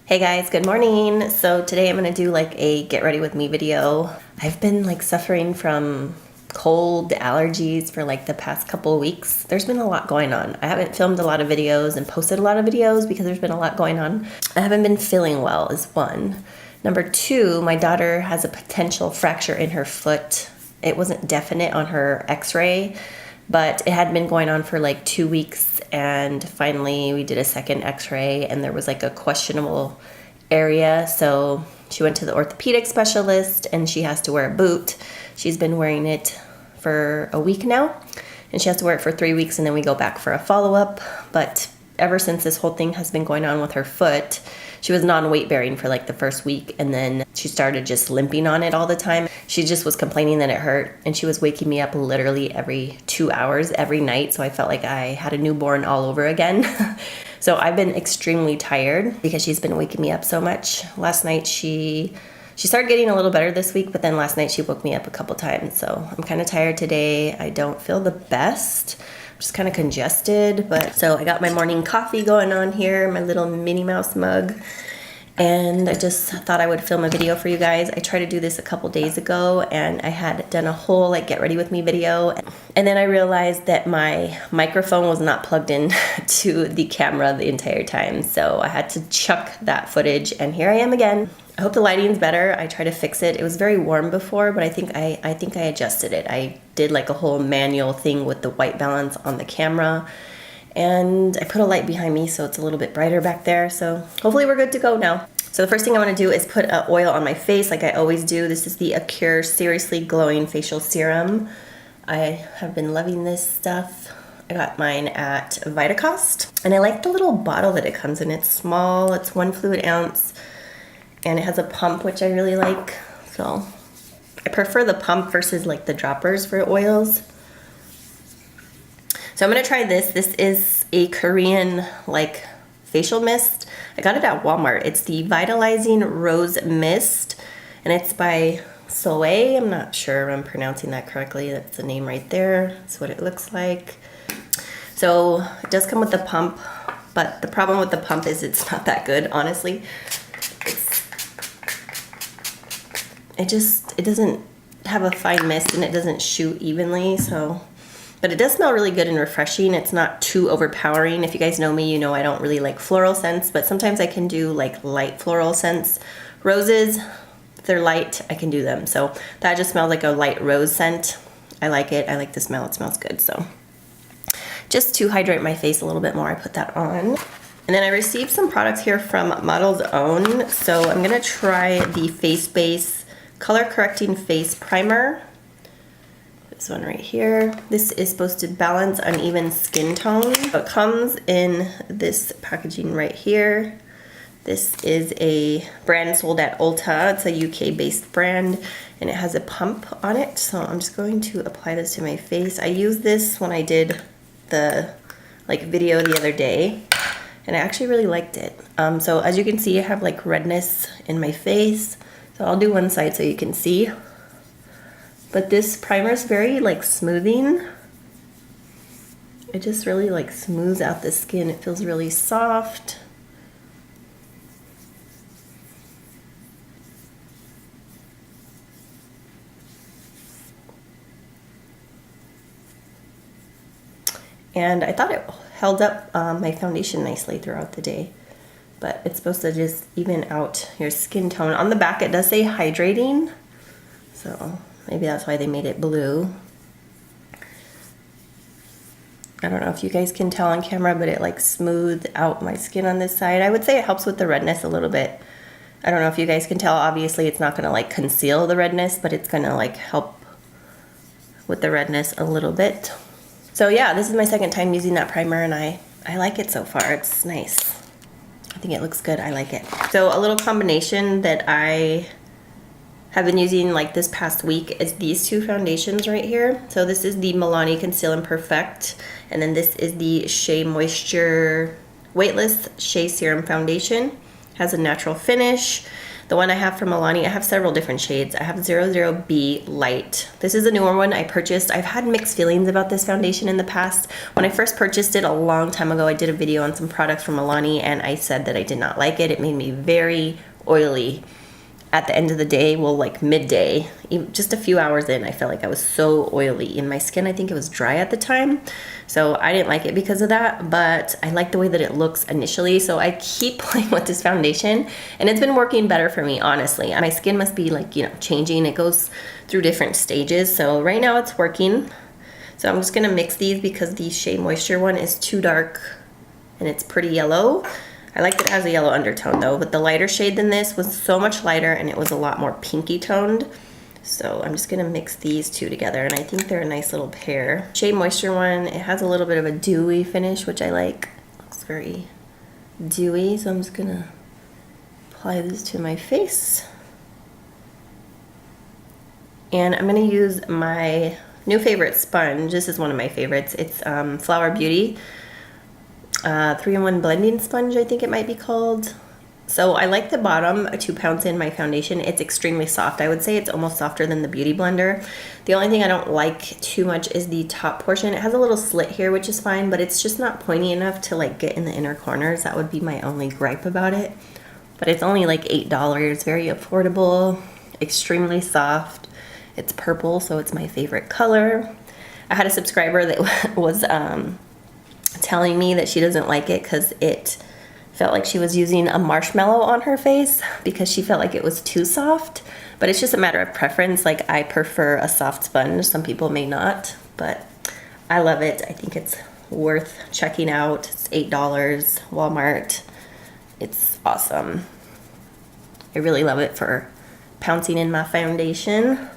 Hey guys, good morning. So today I'm gonna do like a get ready with me video. I've been like suffering from cold allergies for like the past couple of weeks. There's been a lot going on. I haven't filmed a lot of videos and posted a lot of videos because there's been a lot going on. I haven't been feeling well is one. Number two, my daughter has a potential fracture in her foot. It wasn't definite on her x-ray, but it had been going on for like 2 weeks, and finally we did a second x-ray and there was like a questionable area, so she went to the orthopedic specialist and she has to wear a boot. She's been wearing it for a week now, and she has to wear it for 3 weeks, and then we go back for a follow-up. But ever since this whole thing has been going on with her foot, she was non-weight bearing for like the first week, and then she started just limping on it all the time. She just was complaining that it hurt, and she was waking me up literally every 2 hours every night, so I felt like I had a newborn all over again. So I've been extremely tired because she's been waking me up so much. Last night she started getting a little better this week, but then last night she woke me up a couple times, so I'm kind of tired today. I don't feel the best. I'm just kind of congested, but so I got my morning coffee going on here, my little Minnie Mouse mug, and I just thought I would film a video for you guys. I tried to do this a couple days ago, and I had done a whole like get ready with me video, and then I realized that my microphone was not plugged in to the camera the entire time, so I had to chuck that footage, and here I am again. I hope the lighting's better. I tried to fix it. It was very warm before, but I think I adjusted it. I did like a whole manual thing with the white balance on the camera, and I put a light behind me so it's a little bit brighter back there. So hopefully we're good to go now. So the first thing I want to do is put oil on my face like I always do. This is the Acure Seriously Glowing Facial Serum. I have been loving this stuff. I got mine at Vitacost, and I like the little bottle that it comes in. It's small, it's 1 fluid ounce, and it has a pump, which I really like. So I prefer the pump versus like the droppers for oils. So I'm gonna try this. This is a Korean like facial mist. I got it at Walmart. It's the Vitalizing Rose Mist, and it's by Shea. I'm not sure if I'm pronouncing that correctly. That's the name right there. That's what it looks like. So it does come with the pump, but the problem with the pump is it's not that good, honestly. It doesn't have a fine mist, and it doesn't shoot evenly, so, but it does smell really good and refreshing. It's not too overpowering. If you guys know me, you know I don't really like floral scents, but sometimes I can do like light floral scents. Roses, if they're light, I can do them. So that just smells like a light rose scent. I like it. I like the smell. It smells good. So just to hydrate my face a little bit more, I put that on. And then I received some products here from Model's Own. So I'm gonna try the Face Base Color Correcting Face Primer. This one right here. This is supposed to balance uneven skin tone. So it comes in this packaging right here. This is a brand sold at Ulta. It's a UK based brand, and it has a pump on it. So I'm just going to apply this to my face. I used this when I did the video the other day, and I actually really liked it. So as you can see, I have like redness in my face. So I'll do one side so you can see. But this primer is very like smoothing. It just really like smooths out the skin. It feels really soft. And I thought it held up my foundation nicely throughout the day. But it's supposed to just even out your skin tone. On the back it does say hydrating, so maybe that's why they made it blue. I don't know if you guys can tell on camera, but it like smoothed out my skin on this side. I would say it helps with the redness a little bit. I don't know if you guys can tell. Obviously it's not gonna like conceal the redness, but it's gonna like help with the redness a little bit. So yeah, this is my second time using that primer, and I like it so far. It's nice. I think it looks good. I like it. So a little combination that I have been using like this past week is these two foundations right here. So this is the Milani Conceal and Perfect, and then this is the Shea Moisture Weightless Shea Serum Foundation. Has a natural finish. The one I have from Milani, I have several different shades. I have 00B Light. This is a newer one I purchased. I've had mixed feelings about this foundation in the past. When I first purchased it a long time ago, I did a video on some products from Milani and I said that I did not like it. It made me very oily. At the end of the day, well, like midday, just a few hours in, I felt like I was so oily in my skin. I think it was dry at the time. So I didn't like it because of that, but I like the way that it looks initially. So I keep playing with this foundation and it's been working better for me, honestly. My skin must be like, you know, changing. It goes through different stages. So right now it's working. So I'm just gonna mix these because the Shea Moisture one is too dark and it's pretty yellow. I like that it has a yellow undertone though, but the lighter shade than this was so much lighter and it was a lot more pinky toned. So I'm just gonna mix these two together and I think they're a nice little pair. Shea Moisture one, it has a little bit of a dewy finish, which I like. Looks very dewy, so I'm just gonna apply this to my face. And I'm gonna use my new favorite sponge. This is one of my favorites. It's Flower Beauty. 3-in-1 blending sponge, I think it might be called. So I like the bottom 2 pounds in my foundation. It's extremely soft. I would say it's almost softer than the Beauty Blender. The only thing I don't like too much is the top portion. It has a little slit here, which is fine, but it's just not pointy enough to like get in the inner corners. That would be my only gripe about it. But it's only like $8, very affordable, extremely soft. It's purple, so it's my favorite color. I had a subscriber that was telling me that she doesn't like it because it felt like she was using a marshmallow on her face because she felt like it was too soft. But it's just a matter of preference. Like, I prefer a soft sponge. Some people may not, but I love it. I think it's worth checking out. It's $8, Walmart. It's awesome. I really love it for pouncing in my foundation.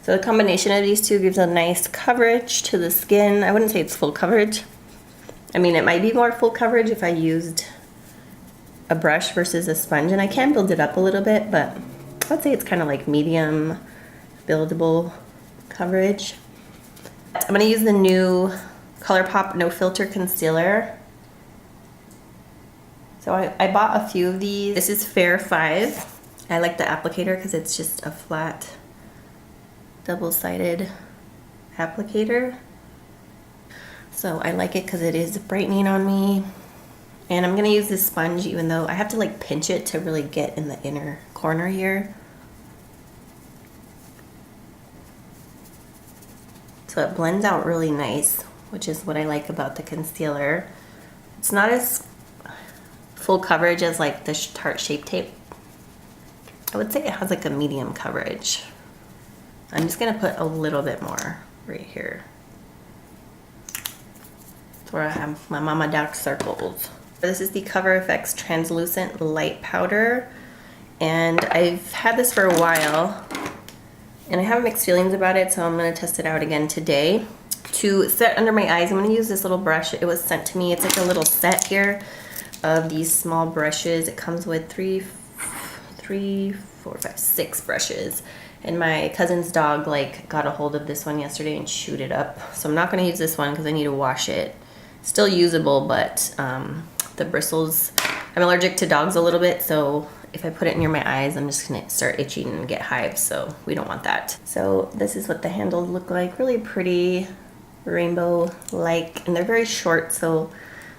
So the combination of these two gives a nice coverage to the skin. I wouldn't say it's full coverage. I mean, it might be more full coverage if I used a brush versus a sponge, and I can build it up a little bit, but I'd say it's kind of like medium buildable coverage. I'm gonna use the new Colourpop No Filter Concealer. So I bought a few of these. This is Fair 5. I like the applicator because it's just a flat double-sided applicator. So I like it because it is brightening on me. And I'm gonna use this sponge even though I have to like pinch it to really get in the inner corner here. So it blends out really nice, which is what I like about the concealer. It's not as full coverage as like the Tarte Shape Tape. I would say it has like a medium coverage. I'm just gonna put a little bit more right here. That's where I have my mama dark circles. This is the Cover FX Translucent Light Powder. And I've had this for a while and I have mixed feelings about it, so I'm gonna test it out again today. To set under my eyes, I'm gonna use this little brush. It was sent to me. It's like a little set here of these small brushes. It comes with 6 brushes. And my cousin's dog like got a hold of this one yesterday and chewed it up. So I'm not gonna use this one because I need to wash it. Still usable, but the bristles, I'm allergic to dogs a little bit, so if I put it near my eyes, I'm just gonna start itching and get hives, so we don't want that. So this is what the handles look like, really pretty, rainbow-like, and they're very short, so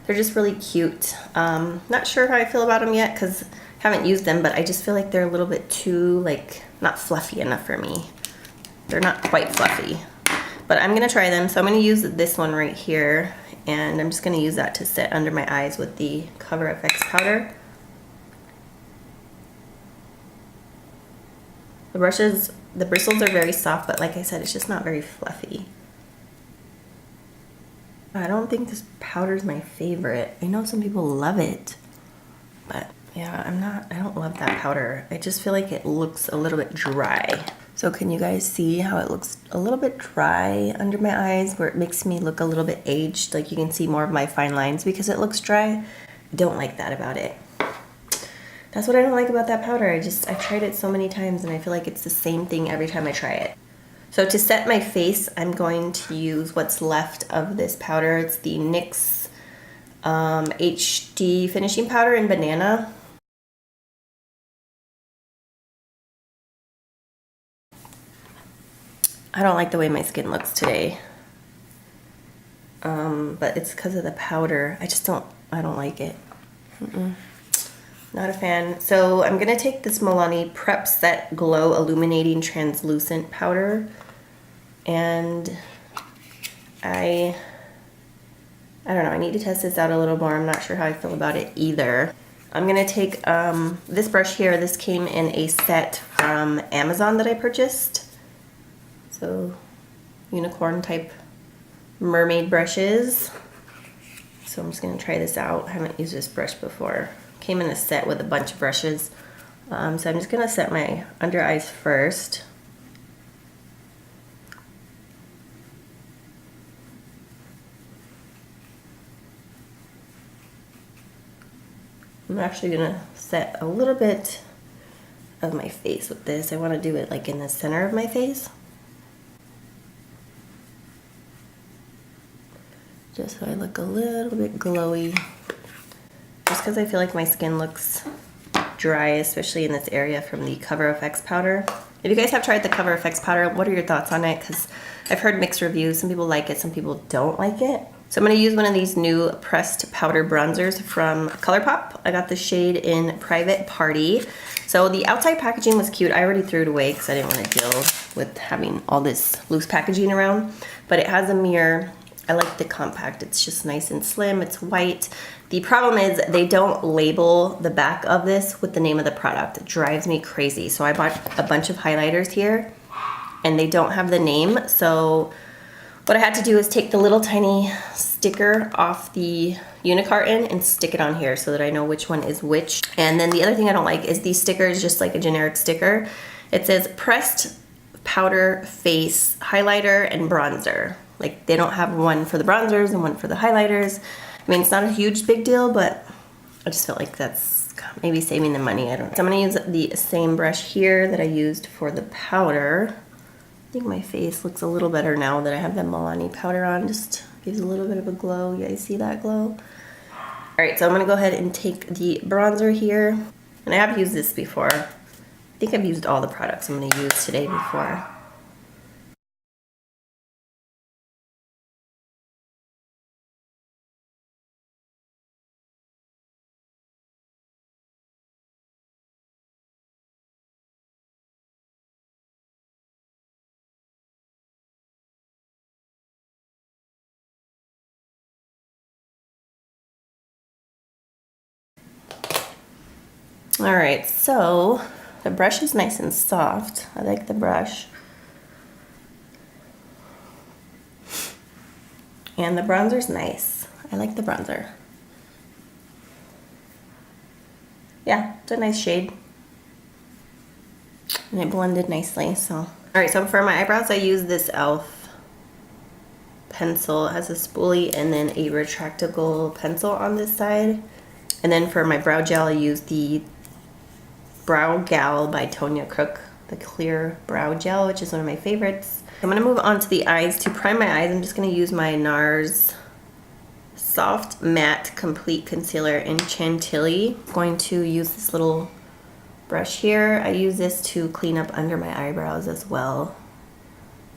they're just really cute. Not sure how I feel about them yet because I haven't used them, but I just feel like they're a little bit too, like, not fluffy enough for me. They're not quite fluffy, but I'm gonna try them. So I'm gonna use this one right here, and I'm just gonna use that to set under my eyes with the Cover FX powder. The bristles are very soft, but like I said, it's just not very fluffy. I don't think this powder is my favorite. I know some people love it, but yeah, I don't love that powder. I just feel like it looks a little bit dry. So can you guys see how it looks a little bit dry under my eyes, where it makes me look a little bit aged? Like you can see more of my fine lines because it looks dry. I don't like that about it. That's what I don't like about that powder. I've tried it so many times and I feel like it's the same thing every time I try it. So to set my face, I'm going to use what's left of this powder. It's the NYX HD finishing powder in banana. I don't like the way my skin looks today. But it's because of the powder. I don't like it. Not a fan. So I'm gonna take this Milani Prep Set Glow Illuminating Translucent Powder, and I don't know, I need to test this out a little more. I'm not sure how I feel about it either. I'm gonna take this brush here. This came in a set from Amazon that I purchased. So unicorn type mermaid brushes. So I'm just gonna try this out. I haven't used this brush before. Came in a set with a bunch of brushes. So I'm just gonna set my under eyes first. I'm actually gonna set a little bit of my face with this. I wanna do it like in the center of my face. Just so I look a little bit glowy. Just because I feel like my skin looks dry, especially in this area from the Cover FX powder. If you guys have tried the Cover FX powder, what are your thoughts on it? Because I've heard mixed reviews. Some people like it, some people don't like it. So I'm going to use one of these new pressed powder bronzers from Colourpop. I got the shade in Private Party. So the outside packaging was cute. I already threw it away because I didn't want to deal with having all this loose packaging around. But it has a mirror. I like the compact. It's just nice and slim. It's white. The problem is they don't label the back of this with the name of the product. It drives me crazy. So I bought a bunch of highlighters here and they don't have the name. So what I had to do is take the little tiny sticker off the unicarton and stick it on here so that I know which one is which. And then the other thing I don't like is these stickers, just like a generic sticker. It says pressed powder face highlighter and bronzer. Like they don't have one for the bronzers and one for the highlighters. I mean, it's not a huge big deal, but I just felt like that's maybe saving the money. I don't know. So I'm gonna use the same brush here that I used for the powder. I think my face looks a little better now that I have the Milani powder on. Just gives a little bit of a glow. You guys see that glow? All right, so I'm gonna go ahead and take the bronzer here. And I have used this before. I think I've used all the products I'm gonna use today before. All right, so the brush is nice and soft. I like the brush. And the bronzer's nice. I like the bronzer. Yeah, it's a nice shade. And it blended nicely, so. All right, so for my eyebrows, I use this e.l.f. pencil. It has a spoolie and then a retractable pencil on this side. And then for my brow gel, I use the Brow Gal by Tonya Crook, the clear brow gel, which is one of my favorites. I'm gonna move on to the eyes. To prime my eyes, I'm just gonna use my NARS Soft Matte Complete Concealer in Chantilly. I'm going to use this little brush here. I use this to clean up under my eyebrows as well.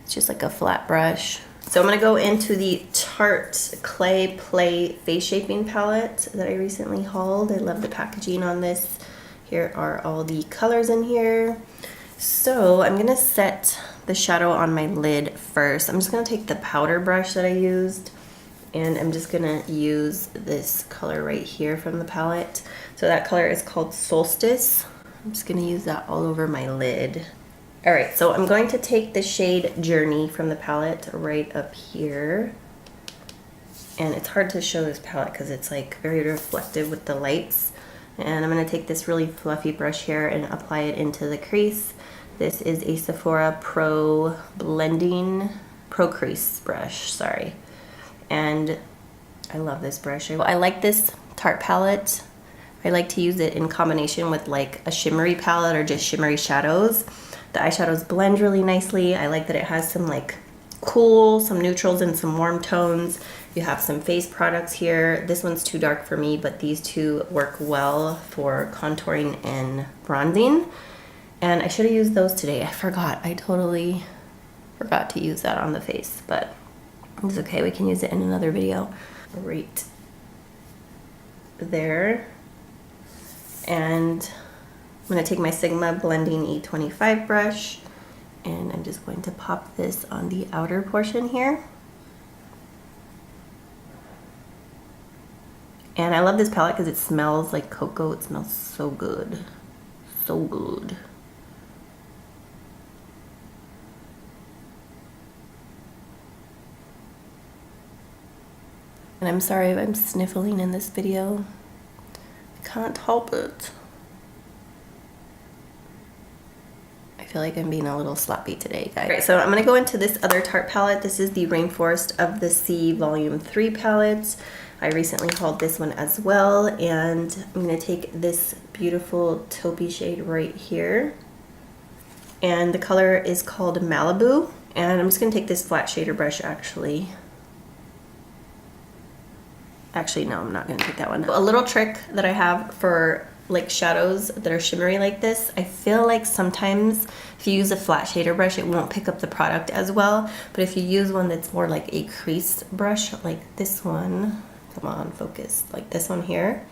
It's just like a flat brush. So I'm gonna go into the Tarte Clay Play Face Shaping Palette that I recently hauled. I love the packaging on this. Here are all the colors in here. So I'm gonna set the shadow on my lid first. I'm just gonna take the powder brush that I used and I'm just gonna use this color right here from the palette. So that color is called Solstice. I'm just gonna use that all over my lid. All right, so I'm going to take the shade Journey from the palette right up here. And it's hard to show this palette because it's like very reflective with the lights. And I'm gonna take this really fluffy brush here and apply it into the crease. This is a Sephora Pro Crease brush, sorry. And I love this brush. I like this Tarte palette. I like to use it in combination with like a shimmery palette or just shimmery shadows. The eyeshadows blend really nicely. I like that it has some like cool, some neutrals and some warm tones. You have some face products here. This one's too dark for me, but these two work well for contouring and bronzing. And I should have used those today. I forgot. I totally forgot to use that on the face, but it's okay. We can use it in another video. Right there. And I'm going to take my Sigma Blending E25 brush, and I'm just going to pop this on the outer portion here. And I love this palette because it smells like cocoa. It smells so good. So good. And I'm sorry if I'm sniffling in this video. I can't help it. I feel like I'm being a little sloppy today, guys. Alright, so I'm going to go into this other Tarte palette. This is the Rainforest of the Sea Volume 3 palette. I recently hauled this one as well, and I'm going to take this beautiful taupey shade right here. And the color is called Malibu. And I'm just going to take this flat shader brush actually. Actually, no, I'm not going to take that one. A little trick that I have for like shadows that are shimmery like this, I feel like sometimes if you use a flat shader brush, it won't pick up the product as well. But if you use one that's more like a crease brush, like this one, come on, focus, like this one here,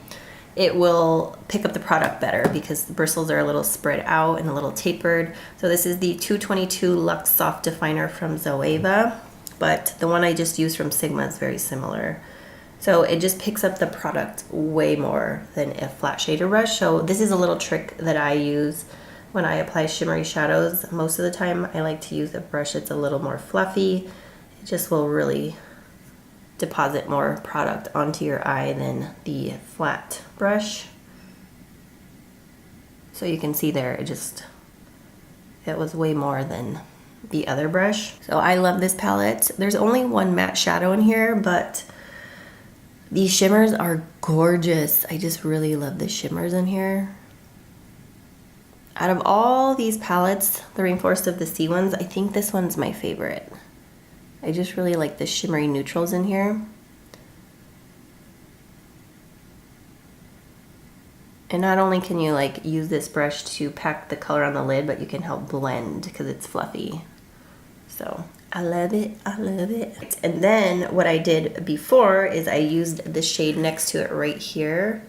it will pick up the product better because the bristles are a little spread out and a little tapered. So this is the 222 Luxe Soft Definer from Zoeva, but the one I just used from Sigma is very similar. So it just picks up the product way more than a flat shader brush. So this is a little trick that I use when I apply shimmery shadows. Most of the time I like to use a brush that's a little more fluffy. It just will really deposit more product onto your eye than the flat brush. So you can see there, it was way more than the other brush. So I love this palette. There's only one matte shadow in here, but these shimmers are gorgeous. I just really love the shimmers in here. Out of all these palettes, the Rainforest of the Sea ones, I think this one's my favorite. I just really like the shimmery neutrals in here. And not only can you like use this brush to pack the color on the lid, but you can help blend because it's fluffy. So I love it, I love it. And then what I did before is I used the shade next to it right here.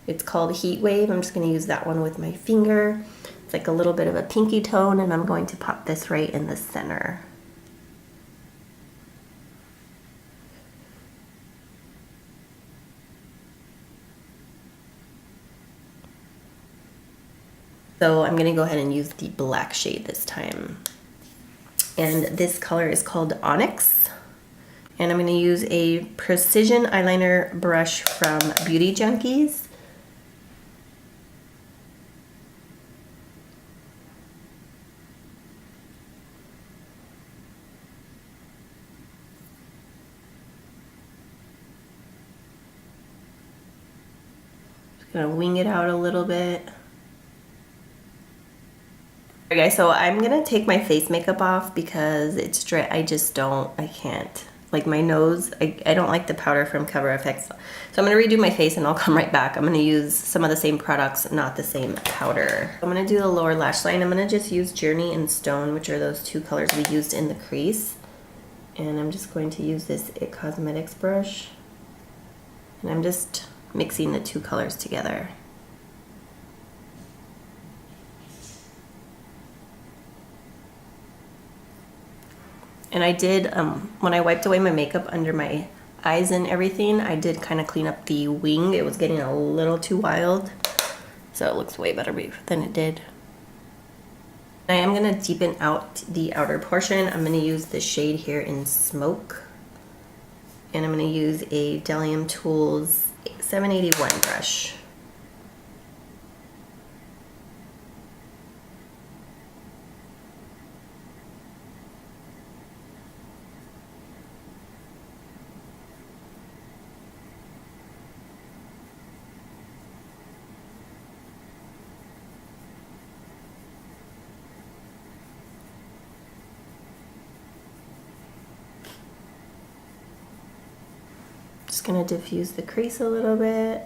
It's called Heat Wave. I'm just gonna use that one with my finger. It's like a little bit of a pinky tone, and I'm going to pop this right in the center. So I'm gonna go ahead and use the black shade this time. And this color is called Onyx. And I'm going to use a precision eyeliner brush from Beauty Junkies. Just going to wing it out a little bit. Okay, guys, so I'm gonna take my face makeup off because it's dry. I can't. Like my nose, I don't like the powder from Cover FX. So I'm gonna redo my face and I'll come right back. I'm gonna use some of the same products, not the same powder. I'm gonna do the lower lash line. I'm gonna just use Journey and Stone, which are those two colors we used in the crease. And I'm just going to use this IT Cosmetics brush. And I'm just mixing the two colors together. And I did, when I wiped away my makeup under my eyes and everything, I did kind of clean up the wing. It was getting a little too wild. So it looks way better than it did. I am going to deepen out the outer portion. I'm going to use the shade here in Smoke. And I'm going to use a BDELLIUM Tools 781 brush. Just gonna diffuse the crease a little bit.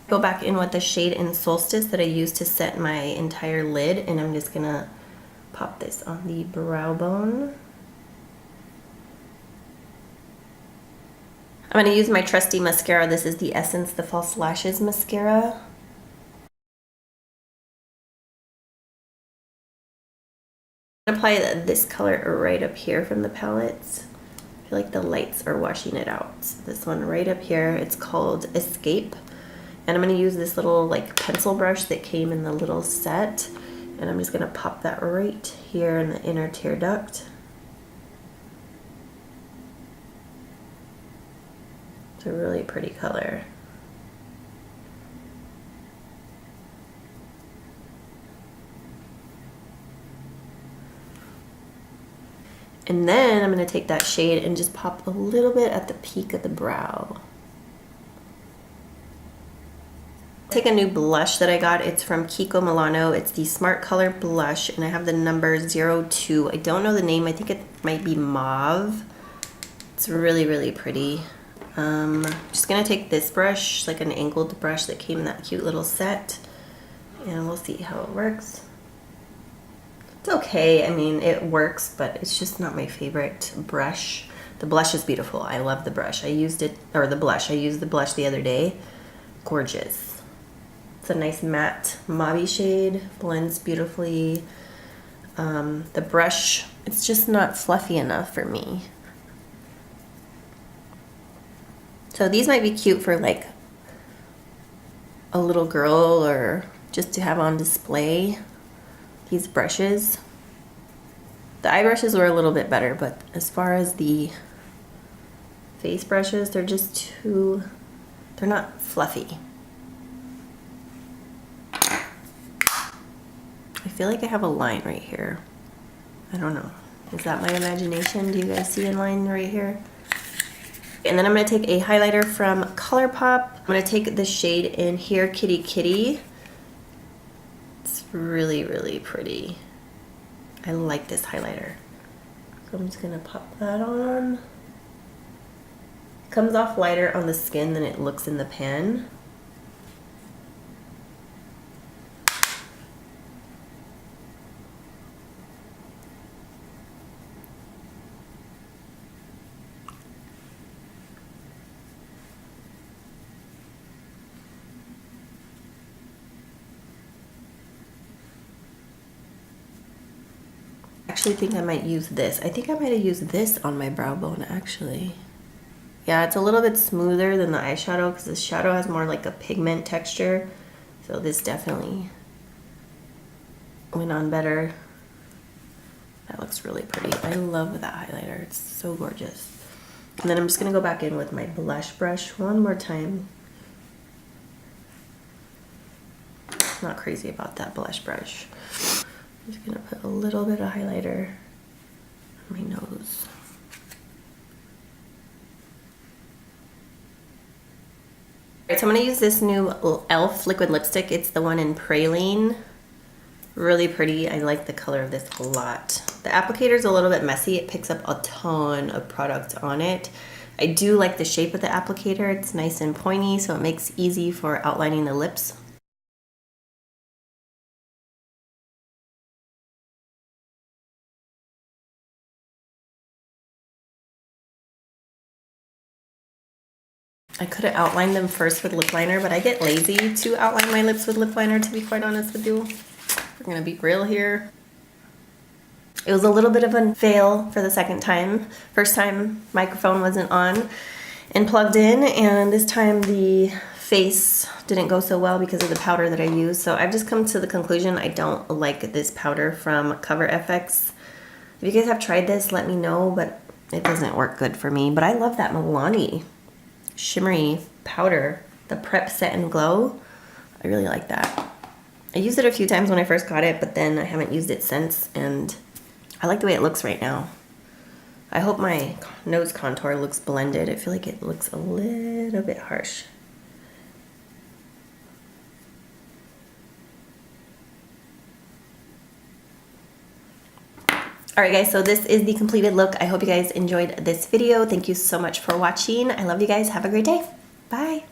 Go back in with the shade in Solstice that I used to set my entire lid, and I'm just gonna pop this on the brow bone. I'm gonna use my trusty mascara. This is the Essence the False Lashes mascara. Apply this color right up here from the palettes. I feel like the lights are washing it out. So this one right up here, it's called Escape. And I'm gonna use this little like pencil brush that came in the little set. And I'm just gonna pop that right here in the inner tear duct. It's a really pretty color. And then I'm going to take that shade and just pop a little bit at the peak of the brow. Take a new blush that I got. It's from Kiko Milano. It's the Smart Color Blush, and I have the number 02. I don't know the name. I think it might be Mauve. It's really, really pretty. Just going to take this brush, like an angled brush that came in that cute little set, and we'll see how it works. It's okay, I mean, it works, but it's just not my favorite brush. The blush is beautiful. I love the brush. I used it, or the blush. I used the blush the other day. Gorgeous. It's a nice matte mauve shade, blends beautifully. The brush, it's just not fluffy enough for me. So these might be cute for like a little girl or just to have on display. These brushes. The eye brushes were a little bit better, but as far as the face brushes, they're just too, they're not fluffy. I feel like I have a line right here. I don't know. Is that my imagination? Do you guys see a line right here? And then I'm going to take a highlighter from Colourpop. I'm going to take the shade in here, Kitty Kitty. Really, really pretty. I like this highlighter. So I'm just gonna pop that on. It comes off lighter on the skin than it looks in the pan. I actually think I might use this. I think I might have used this on my brow bone actually. Yeah, it's a little bit smoother than the eyeshadow because the shadow has more like a pigment texture. So this definitely went on better. That looks really pretty. I love that highlighter. It's so gorgeous. And then I'm just gonna go back in with my blush brush one more time. Not crazy about that blush brush. I'm just gonna put a little bit of highlighter on my nose. Alright, so I'm gonna use this new e.l.f. liquid lipstick. It's the one in Praline. Really pretty. I like the color of this a lot. The applicator is a little bit messy. It picks up a ton of product on it. I do like the shape of the applicator. It's nice and pointy, so it makes it easy for outlining the lips. I could have outlined them first with lip liner, but I get lazy to outline my lips with lip liner, to be quite honest with you. We're gonna be real here. It was a little bit of a fail for the second time. First time, microphone wasn't on and plugged in, and this time the face didn't go so well because of the powder that I used. So I've just come to the conclusion I don't like this powder from Cover FX. If you guys have tried this, let me know, but it doesn't work good for me. But I love that Milani shimmery powder, the Prep Set and Glow. I really like that. I used it a few times when I first got it, but then I haven't used it since, and I like the way it looks right now. I hope my nose contour looks blended. I feel like it looks a little bit harsh. Alright guys, so this is the completed look. I hope you guys enjoyed this video. Thank you so much for watching. I love you guys. Have a great day. Bye.